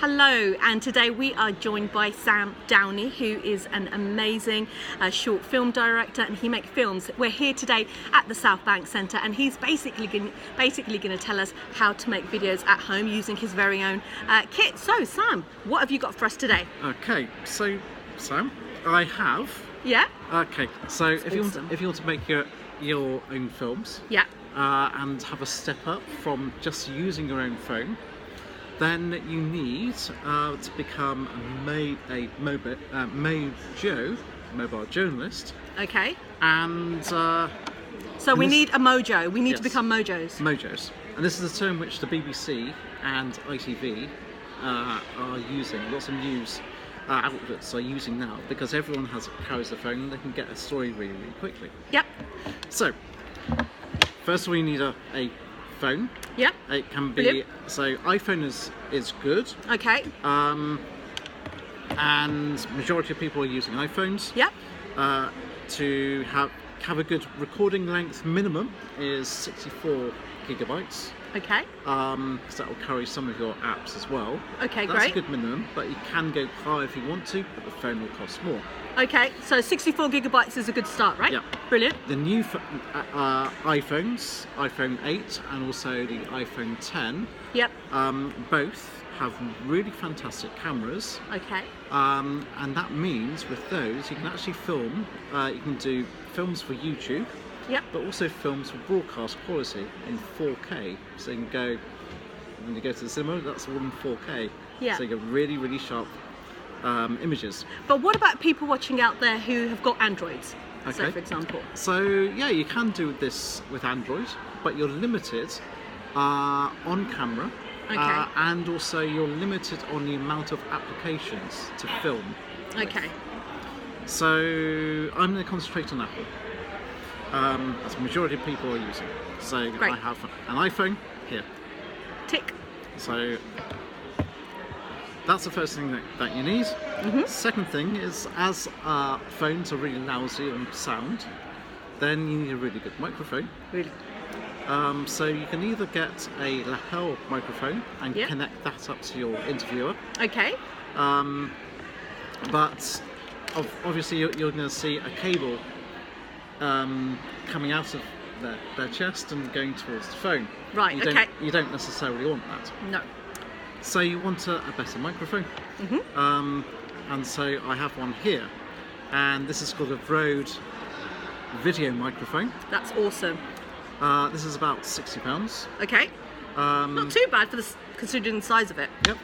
Hello, and today we are joined by Sam Downey, who is an amazing short film director, and he makes films. We're here today at the South Bank Centre, and he's basically going to tell us how to make videos at home using his very own kit. So, Sam, what have you got for us today? Okay, so Sam, I have. Yeah. Okay, so if awesome. you want to make your own films. Yeah. And have a step up from just using your own phone, then you need to become a mobile journalist. Okay. And so we need a mojo. We need yes, to become mojos. Mojos. And this is a term which the BBC and ITV are using. Lots of news outlets are using now because everyone carries a phone and they can get a story really, really quickly. Yep. So, first of all, you need a phone. Yep. It can be, brilliant. so iPhone is good. Okay. And majority of people are using iPhones. Yep. To have a good recording length minimum is 64 gigabytes. Okay. Because that will carry some of your apps as well. Okay, That's great. a good minimum, but you can go higher if you want to, but the phone will cost more. Okay, so 64 gigabytes is a good start, right? Yeah. Brilliant. The new iPhones, iPhone 8 and also the iPhone 10, Yep. both have really fantastic cameras. Okay. And that means with those you can actually film, you can do films for YouTube. Yep. But also films for broadcast quality in 4K. So you can go, when you go to the cinema, that's all in 4K. Yeah. So you get really, really sharp images. But what about people watching out there who have got Androids? Okay. So, for example. So yeah, you can do this with Android, but you're limited on camera. Okay. And also you're limited on the amount of applications to film. Okay. So I'm going to concentrate on Apple. As the majority of people are using. So Great. I have an iPhone here. Tick. So that's the first thing that you need. Second thing is, as phones are really lousy on sound, then you need a really good microphone. Really. So you can either get a lapel microphone and connect that up to your interviewer. Okay. But obviously you're going to see a cable coming out of their chest and going towards the phone. Right, You don't necessarily want that. No. So you want a better microphone. And so I have one here. And this is called a Rode video microphone. That's awesome. This is about £60. Okay. Not too bad for considering the size of it. Yep.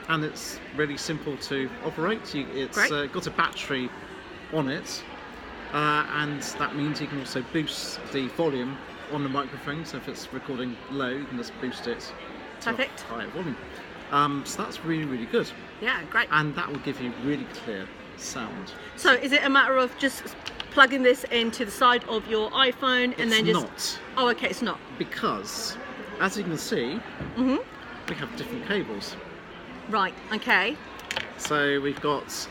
And it's really simple to operate. It's got a battery on it. And that means you can also boost the volume on the microphone. So if it's recording low, you can just boost it to a higher volume. So that's really, really good. Yeah, great. And that will give you really clear sound. So is it a matter of just plugging this into the side of your iPhone and then just... It's not. Oh, okay, it's not. Because, as you can see, we have different cables. Right, okay. So we've got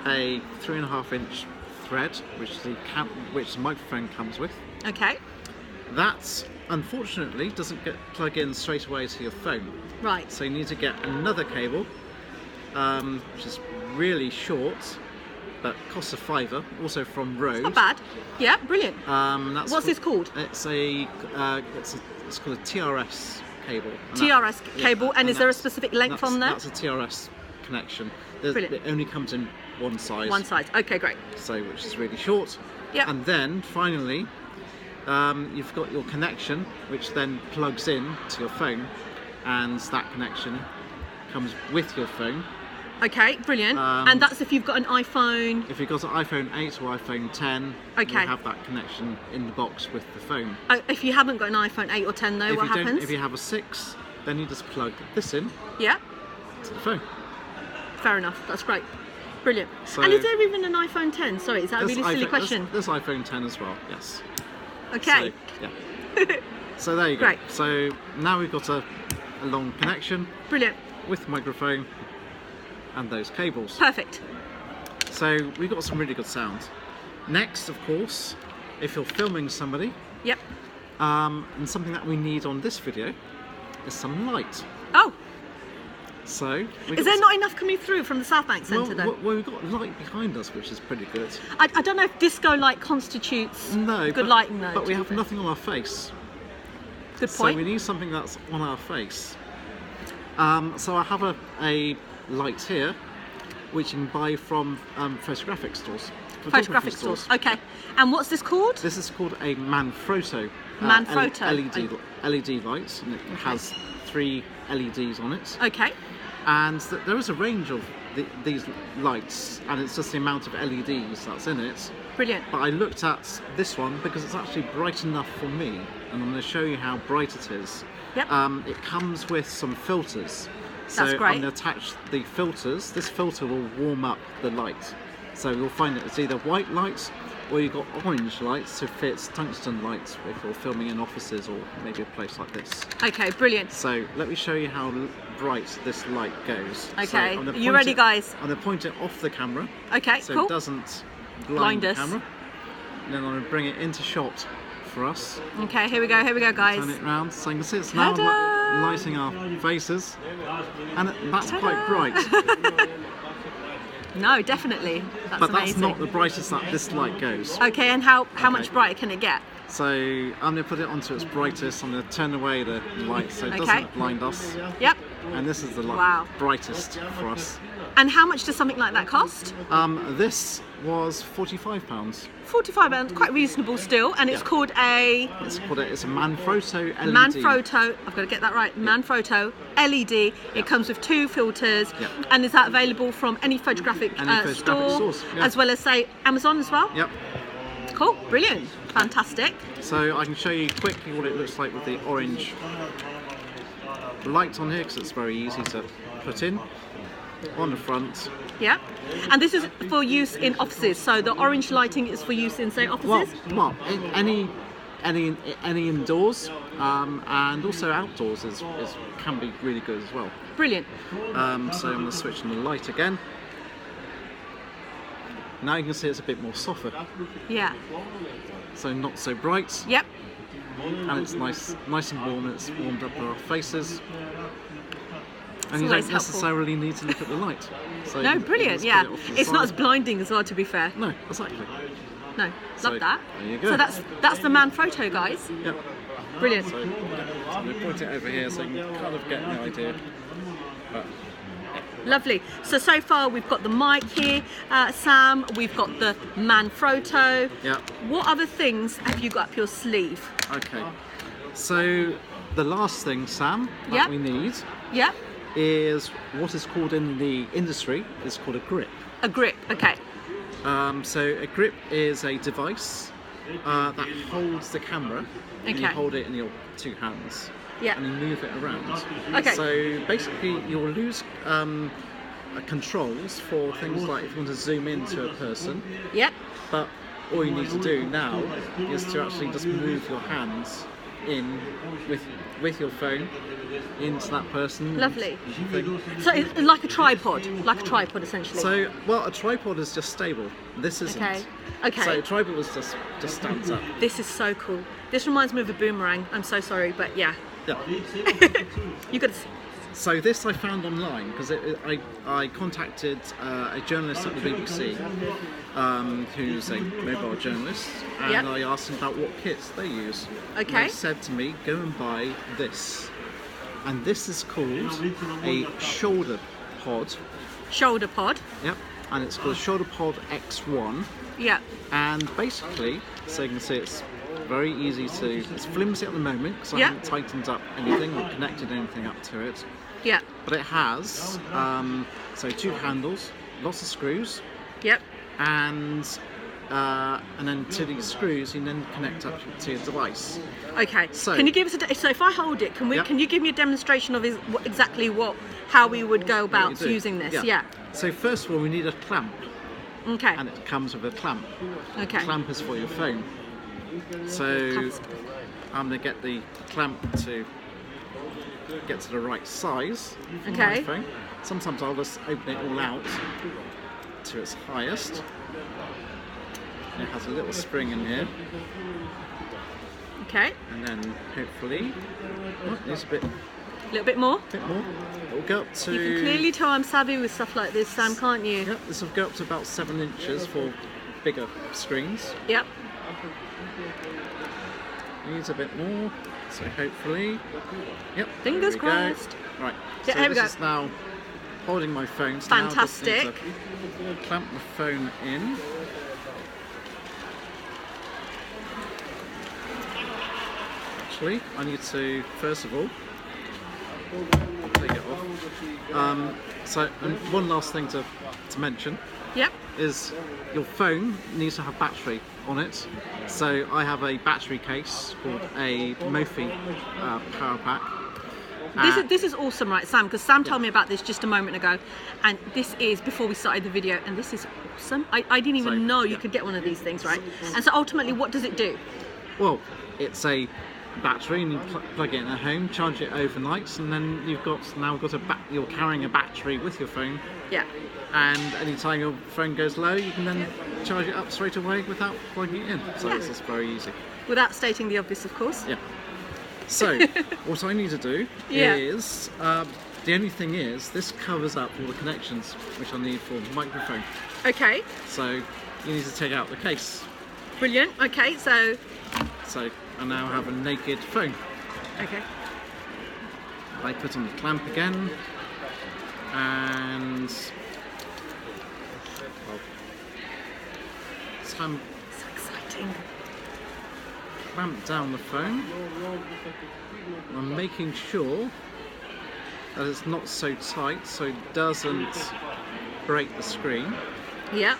a 3.5-inch thread, which the microphone comes with. Okay. That, unfortunately, doesn't plug in straight away to your phone. Right. So you need to get another cable, which is really short, but costs a £5, also from Rode. Not bad. Yeah, brilliant. What's this called? It's called a TRS cable. TRS cable, and is there a specific length on there? That's a TRS connection. Brilliant. It only comes in one size. One size. Okay, great. So which is really short. Yeah. And then finally, you've got your connection, which then plugs in to your phone, and that connection comes with your phone. Okay, brilliant. And that's if you've got an iPhone... If you've got an iPhone 8 or iPhone 10, you'll have that connection in the box with the phone. Oh, if you haven't got an iPhone 8 or 10 though, what happens? If you have a 6, then you just plug this in to the phone. Fair enough, that's great. Brilliant. So, and is there even an iPhone 10? Sorry, is that a really silly question? There's iPhone 10 as well, yes. Okay. So, yeah. So there you go. Great. So now we've got a long connection. Brilliant. With the microphone and those cables. Perfect. So we've got some really good sound. Next, of course, if you're filming somebody, and something that we need on this video is some light. Oh. So is there not enough coming through from the South Bank Centre though? Well, we've got light behind us, which is pretty good. I don't know if disco light constitutes good lighting though. But we have nothing on our face. Good point. So we need something that's on our face. So I have a light here, which you can buy from photographic stores. Photographic stores. Okay. And what's this called? This is called a Manfrotto. Manfrotto. LED light, and it has 3 LEDs on it. Okay. And there is a range of these lights, and it's just the amount of LEDs that's in it. Brilliant. But I looked at this one because it's actually bright enough for me, and I'm going to show you how bright it is. Yep. It comes with some filters. So That's great. I'm going to attach the filters. This filter will warm up the light. So you'll find that it's either white lights or you've got orange lights to fit tungsten lights if you're filming in offices or maybe a place like this. Okay, brilliant. So let me show you how bright this light goes. Okay, So are you ready, guys? I'm going to point it off the camera. Okay, so cool. it doesn't blind the us. camera. And then I'm going to bring it into shot for us. Okay, here we go, guys. Turn it round so you can see it's now lighting our faces. And that's quite bright. No, definitely. That's but amazing. That's not the brightest that this light goes. Okay, and how much brighter can it get? So I'm going to put it onto its brightest. I'm going to turn away the light so it doesn't blind us. Yep. And this is the brightest for us. And how much does something like that cost? This was £45. £45, quite reasonable still, and it's called a... It's a Manfrotto LED. Manfrotto, I've got to get that right, Manfrotto LED. It comes with 2 filters, and is that available from any photographic store, as well as, say, Amazon as well? Yep. Cool, brilliant, fantastic. So I can show you quickly what it looks like with the orange light on here, because it's very easy to put in on the front. Yeah, and this is for use in offices. So the orange lighting is for use in, say, offices. Well, any indoors, and also outdoors can be really good as well. Brilliant. So I'm going to switch on the light again. Now you can see it's a bit more softer. Yeah. So not so bright. Yep. And it's nice and warm. And it's warmed up our faces. And you always don't necessarily need to look at the light. So no, brilliant, yeah. It's not as blinding as well, to be fair. No, exactly. No, love that. There you go. So that's the Manfrotto, guys. Yep. Brilliant. So I'm going to point it over here so you can kind of get the idea. But, lovely. So far we've got the mic here, Sam. We've got the Manfrotto. Yeah. What other things have you got up your sleeve? Okay. So the last thing, Sam, that we need is what is called in the industry is called a grip. A grip. Okay. So a grip is a device that holds the camera. Okay. And you hold it in your 2 hands. Yeah. And you move it around. Okay. So basically, you'll lose controls for things like if you want to zoom into a person. Yep. But all you need to do now is to actually just move your hands in with your phone into that person. Lovely. So it's like a tripod essentially. So, well, a tripod is just stable. This isn't. Okay. So a tripod is just stands up. This is so cool. This reminds me of a boomerang. I'm so sorry, but yeah. Yeah. You got to. So this I found online because I contacted a journalist at the BBC who's a mobile journalist, and I asked him about what kits they use. Okay. And they said to me, go and buy this. And this is called a shoulder pod. Shoulder pod? Yep. And it's called a shoulder pod X1. Yeah. And basically, so you can see it's very easy it's flimsy at the moment because I haven't tightened up anything or connected anything up to it. Yeah. But it has, so 2 handles, lots of screws. Yep. And then to these screws, you then connect up to your device. Okay. So can you give us so if I hold it, can you give me a demonstration of how we would go about using this? Yeah. So first of all, we need a clamp. Okay. And it comes with a clamp. Okay. The clamp is for your phone. So I'm going to get the clamp to get to the right size for my phone. Sometimes I'll just open it all out to its highest. It has a little spring in here. Okay. And then hopefully, it's a bit A little bit more? A bit more. It will go up to... You can clearly tell I'm savvy with stuff like this, Sam, can't you? Yep, this will go up to about 7 inches for bigger screens. Yep. Needs a bit more, so hopefully... Yep, Fingers crossed. Go. Right, Yeah, so here we this go. is now holding my phone. So Fantastic. now I just need to clamp the phone in. Actually, I need to, first of all, take it off. And one last thing to mention Yep. is your phone needs to have battery on it. So I have a battery case called a Mophie power pack. This is awesome, right, Sam? Because Sam told me about this just a moment ago, and this is before we started the video, and this is awesome. I didn't even know you could get one of these things, right? And so ultimately, what does it do? Well, it's a battery, and you plug it in at home, charge it overnight, and then you're carrying a battery with your phone. Yeah. And anytime your phone goes low, you can then charge it up straight away without plugging it in. So it's just very easy. Without stating the obvious, of course. Yeah. So what I need to do is, the only thing is, this covers up all the connections which I need for the microphone. Okay. So you need to take out the case. Brilliant. Okay, so I now have a naked phone. okay. I put on the clamp again, and So exciting. Clamp down the phone. I'm making sure that it's not so tight so it doesn't break the screen, Yeah.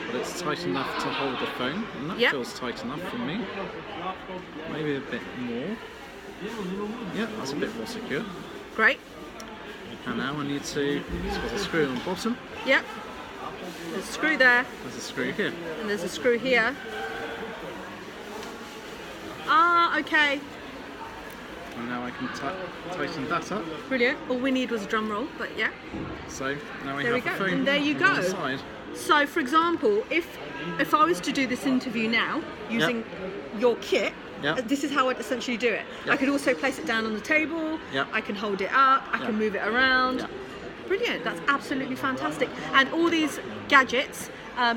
but it's tight enough to hold the phone, and that feels tight enough for me. Maybe a bit more. Yeah, that's a bit more secure. Great. And now I need to, there's a screw on the bottom, Yep. There's a screw there, there's a screw here. and there's a screw here. Ah, okay. And now I can tighten that up. Brilliant. All we need was a drum roll, but yeah. So now we There we have the go. phone And there you on one go. side. So, for example, if I was to do this interview now using your kit, Yep. this is how I'd essentially do it. I Yep. could also place it down on the table. Yep. I can hold it up. I Yep. can move it around. Yep. Brilliant. That's absolutely fantastic. And all these gadgets,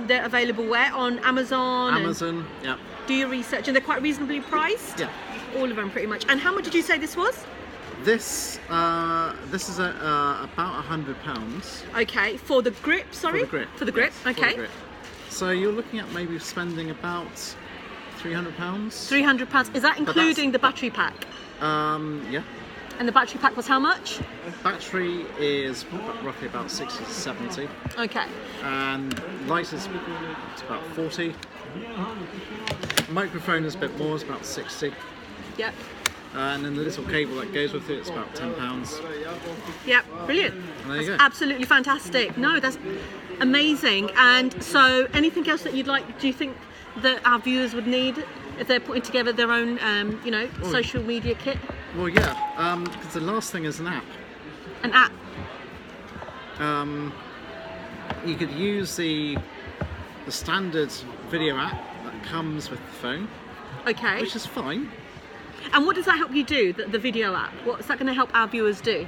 they're available where? On Amazon? Amazon, yeah. Do your research, and they're quite reasonably priced. Yeah. All of them, pretty much. And how much did you say this was? This is about £100. Okay, for the grip. Sorry. For the grip. For the grip. Yes, for okay. the grip. So you're looking at maybe spending about £300. £300. Is that including the battery pack? Yeah. And the battery pack was how much? Battery is roughly about 60 to 70, Okay. and light is about 40. Microphone is a bit more, it's about 60. Yep. And then the little cable that goes with it, it's about £10. Yep. Brilliant. There you That's go. absolutely fantastic. No, that's amazing. And so, anything else that you'd like? Do you think that our viewers would need if they're putting together their own, social media kit? Well, yeah, because the last thing is an app. An app. You could use the standard video app that comes with the phone, Okay. which is fine. And what does that help you do? The video app. What's that going to help our viewers do?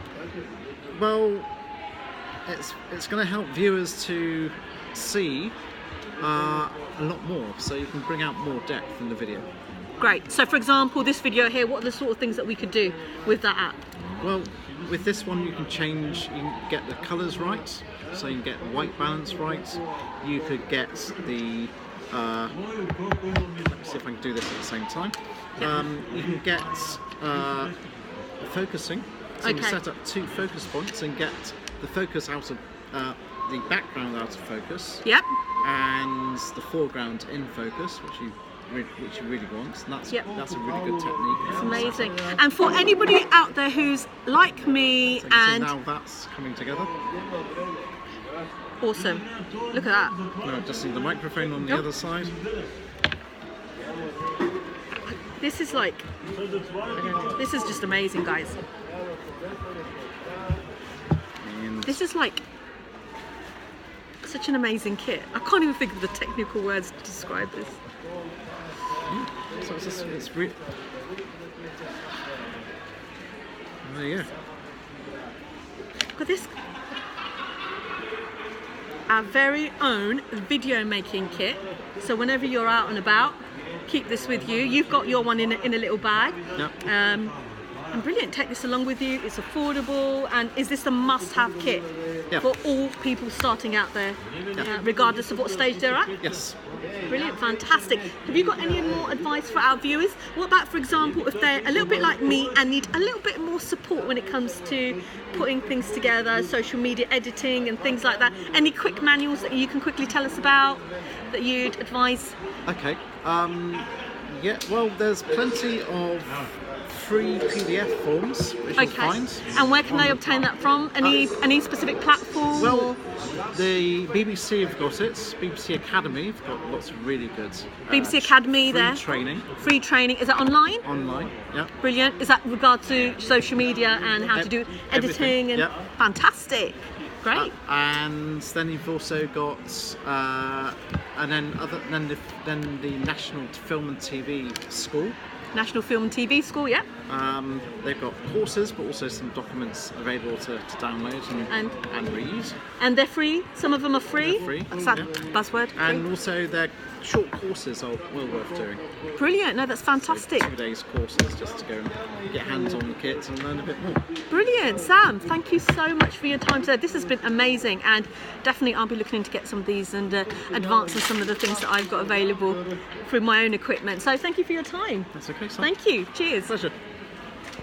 Well, it's going to help viewers to see a lot more, so you can bring out more depth in the video. Great. So, for example, this video here, what are the sort of things that we could do with that app? Well, with this one you can get the colours right, so you can get white balance right. You could get the let me see if I can do this at the same time. You can get focusing, so you can set up 2 focus points and get the focus out of the background out of focus. Yep. And the foreground in focus, which you really want. And that's a really good technique. It's amazing. And for anybody out there who's like me So you can see and now that's coming together. awesome. Look at that. Now just see the microphone on the other side. This is just amazing, guys. And This is like such an amazing kit. I can't even think of the technical words to describe this. so it's really... There you go. Look at this. Our very own video making kit. So whenever you're out and about, keep this with you. You've got your one in a little bag. Yep. And brilliant, take this along with you. It's affordable, and is this a must-have kit for all people starting out there, regardless of what stage they're at? Yes. Brilliant, fantastic. Have you got any more advice for our viewers? What about, for example, if they're a little bit like me and need a little bit more support when it comes to putting things together, social media editing and things like that? Any quick manuals that you can quickly tell us about that you'd advise? Okay. Yeah, well, there's plenty of free PDF forms which you'll find. And where can they obtain that from? Any specific platform? Well, the BBC have got it. BBC Academy have got lots of really good BBC Academy free there. training. Free training. Is that online? Online, yeah. Brilliant. Is that regard to social media and how to do editing and fantastic. Great. And then you've also got and then the National Film and TV School. National Film and TV School, yeah. They've got courses, but also some documents available to download and read. And they're free. Some of them are free. They're free. That's that buzzword. And also their short courses are well worth doing. Brilliant. No, that's fantastic. So 2 days courses just to go and get hands on the kits and learn a bit more. Brilliant. Sam, thank you so much for your time today. This has been amazing, and definitely I'll be looking to get some of these and advance on some of the things that I've got available through my own equipment. So thank you for your time. That's okay, Sam. Thank you. Cheers. Pleasure.